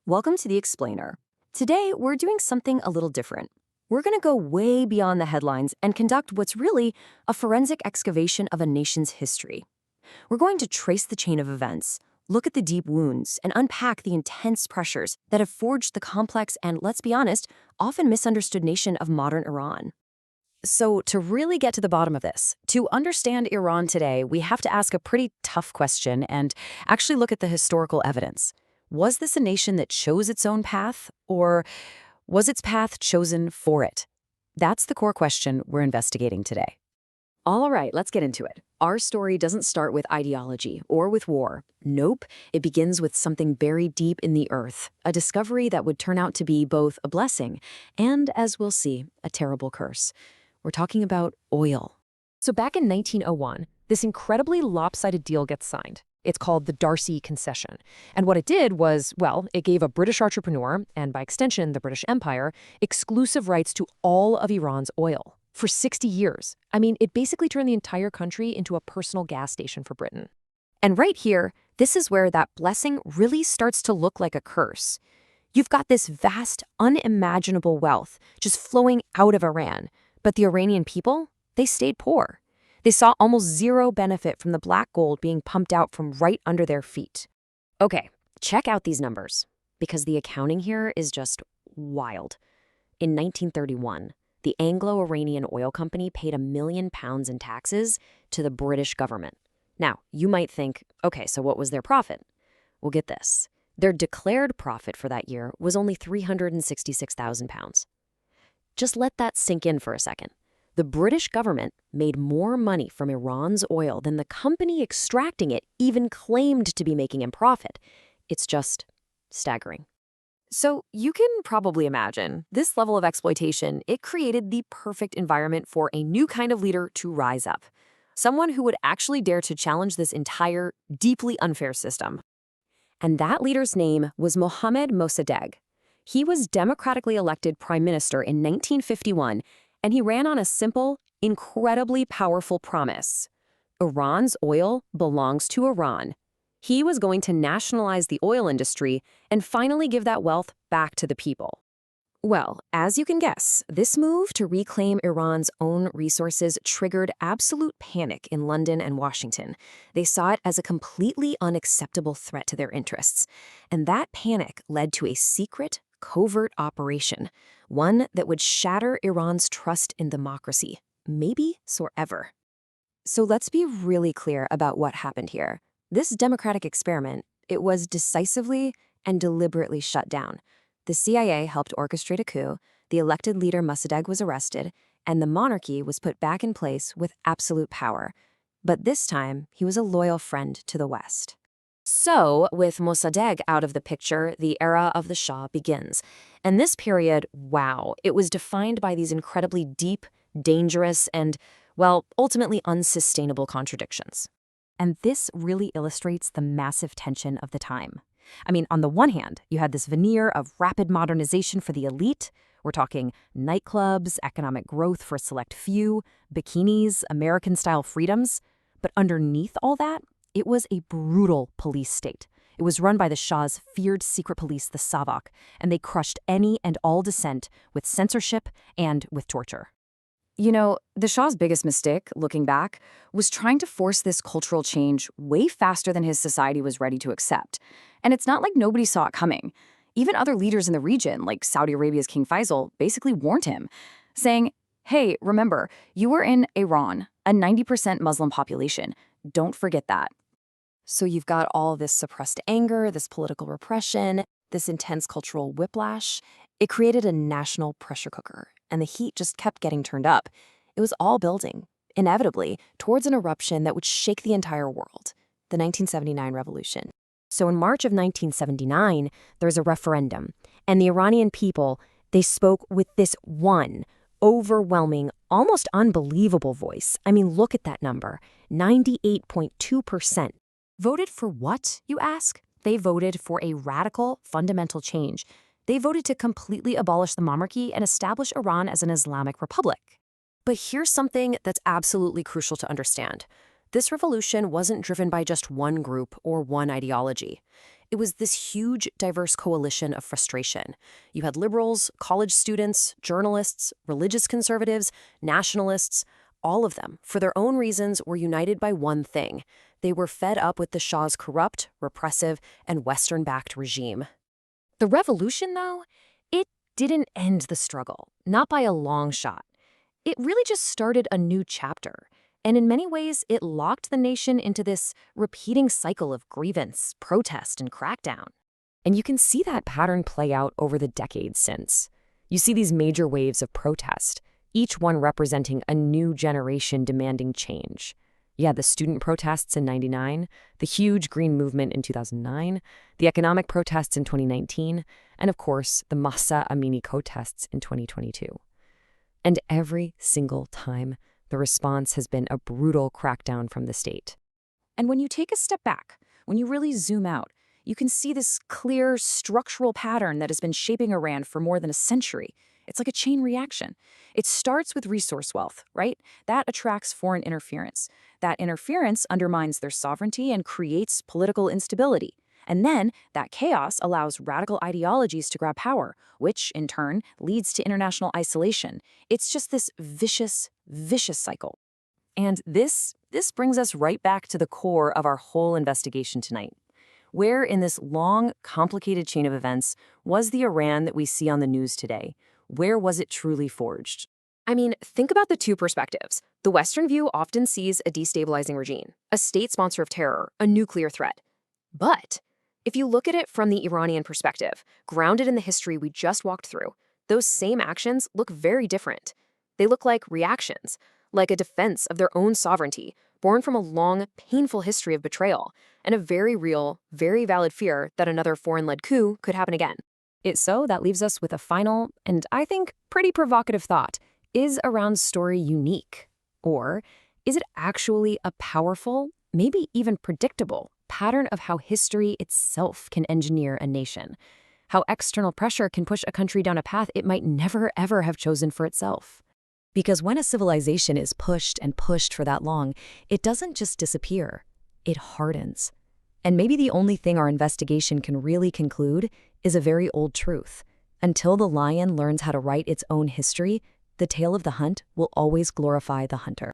Welcome to The Explainer. Today, we're doing something a little different. We're going to go way beyond the headlines and conduct what's really a forensic excavation of a nation's history. We're going to trace the chain of events, look at the deep wounds, and unpack the intense pressures that have forged the complex and, let's be honest, often misunderstood nation of modern Iran. So, to really get to the bottom of this, to understand Iran today, we have to ask a pretty tough question and actually look at the historical evidence. Was this a nation that chose its own path, or was its path chosen for it? That's the core question we're investigating today. All right, let's get into it. Our story doesn't start with ideology or with war. Nope, it begins with something buried deep in the earth, a discovery that would turn out to be both a blessing and, as we'll see, a terrible curse. We're talking about oil. So back in 1901, this incredibly lopsided deal gets signed. It's called the Darcy Concession. And what it did was, well, it gave a British entrepreneur, and by extension the British Empire, exclusive rights to all of Iran's oil for 60 years. I mean, it basically turned the entire country into a personal gas station for Britain. And right here, this is where that blessing really starts to look like a curse. You've got this vast, unimaginable wealth just flowing out of Iran. But the Iranian people, they stayed poor. They saw almost zero benefit from the black gold being pumped out from right under their feet. Okay, check out these numbers, because the accounting here is just wild. In 1931, the Anglo-Iranian Oil Company paid £1 million in taxes to the British government. Now, you might think, okay, so what was their profit? Well, get this. Their declared profit for that year was only £366,000. Just let that sink in for a second. The British government made more money from Iran's oil than the company extracting it even claimed to be making in profit. It's just staggering. So you can probably imagine this level of exploitation, it created the perfect environment for a new kind of leader to rise up. Someone who would actually dare to challenge this entire, deeply unfair system. And that leader's name was Mohammad Mosaddegh. He was democratically elected prime minister in 1951, and he ran on a simple, incredibly powerful promise. Iran's oil belongs to Iran. He was going to nationalize the oil industry and finally give that wealth back to the people. Well, as you can guess, this move to reclaim Iran's own resources triggered absolute panic in London and Washington. They saw it as a completely unacceptable threat to their interests. And that panic led to a secret, covert operation, one that would shatter Iran's trust in democracy, maybe forever. So let's be really clear about what happened here. This democratic experiment, it was decisively and deliberately shut down. The CIA helped orchestrate a coup, the elected leader Mosaddegh was arrested, and the monarchy was put back in place with absolute power. But this time, he was a loyal friend to the West. So, with Mosaddegh out of the picture, the era of the Shah begins. And this period, wow, it was defined by these incredibly deep, dangerous, and, well, ultimately unsustainable contradictions. And this really illustrates the massive tension of the time. I mean, on the one hand, you had this veneer of rapid modernization for the elite. We're talking nightclubs, economic growth for a select few, bikinis, American-style freedoms. But underneath all that, it was a brutal police state. It was run by the Shah's feared secret police, the Savak, and they crushed any and all dissent with censorship and with torture. You know, the Shah's biggest mistake, looking back, was trying to force this cultural change way faster than his society was ready to accept. And it's not like nobody saw it coming. Even other leaders in the region, like Saudi Arabia's King Faisal, basically warned him, saying, hey, remember, you were in Iran, a 90% Muslim population. Don't forget that. So you've got all this suppressed anger, this political repression, this intense cultural whiplash. It created a national pressure cooker, and the heat just kept getting turned up. It was all building, inevitably, towards an eruption that would shake the entire world, the 1979 revolution. So in March of 1979, there's a referendum, and the Iranian people, they spoke with this one overwhelming, almost unbelievable voice. I mean, look at that number, 98.2%. Voted for what, you ask? They voted for a radical, fundamental change. They voted to completely abolish the monarchy and establish Iran as an Islamic republic. But here's something that's absolutely crucial to understand. This revolution wasn't driven by just one group or one ideology. It it was this huge, diverse coalition of frustration. You had liberals, college students, journalists, religious conservatives, nationalists. All of them, for their own reasons, were united by one thing. They were fed up with the Shah's corrupt, repressive, and Western-backed regime. The revolution, though, it didn't end the struggle, not by a long shot. It really just started a new chapter. And in many ways, it locked the nation into this repeating cycle of grievance, protest, and crackdown. And you can see that pattern play out over the decades since. You see these major waves of protest, each one representing a new generation demanding change. You had the student protests in '99, the huge green movement in 2009, the economic protests in 2019, and of course, the Mahsa Amini protests in 2022. And every single time, the response has been a brutal crackdown from the state. And when you take a step back, when you really zoom out, you can see this clear structural pattern that has been shaping Iran for more than a century. It's like a chain reaction. It starts with resource wealth, right? That attracts foreign interference. That interference undermines their sovereignty and creates political instability. And then that chaos allows radical ideologies to grab power, which, in turn, leads to international isolation. It's just this vicious cycle. And this brings us right back to the core of our whole investigation tonight. Where in this long, complicated chain of events was the Iran that we see on the news today? Where was it truly forged? I mean, think about the two perspectives. The Western view often sees a destabilizing regime, a state sponsor of terror, a nuclear threat. But if you look at it from the Iranian perspective, grounded in the history we just walked through, those same actions look very different. They look like reactions, like a defense of their own sovereignty, born from a long, painful history of betrayal, and a very real, very valid fear that another foreign-led coup could happen again. So that leaves us with a final, and I think pretty provocative thought. Is Iran's story unique? Or is it actually a powerful, maybe even predictable, pattern of how history itself can engineer a nation? How external pressure can push a country down a path it might never, ever have chosen for itself? Because when a civilization is pushed and pushed for that long, it doesn't just disappear, it hardens. And maybe the only thing our investigation can really conclude is a very old truth. Until the lion learns how to write its own history, the tale of the hunt will always glorify the hunter.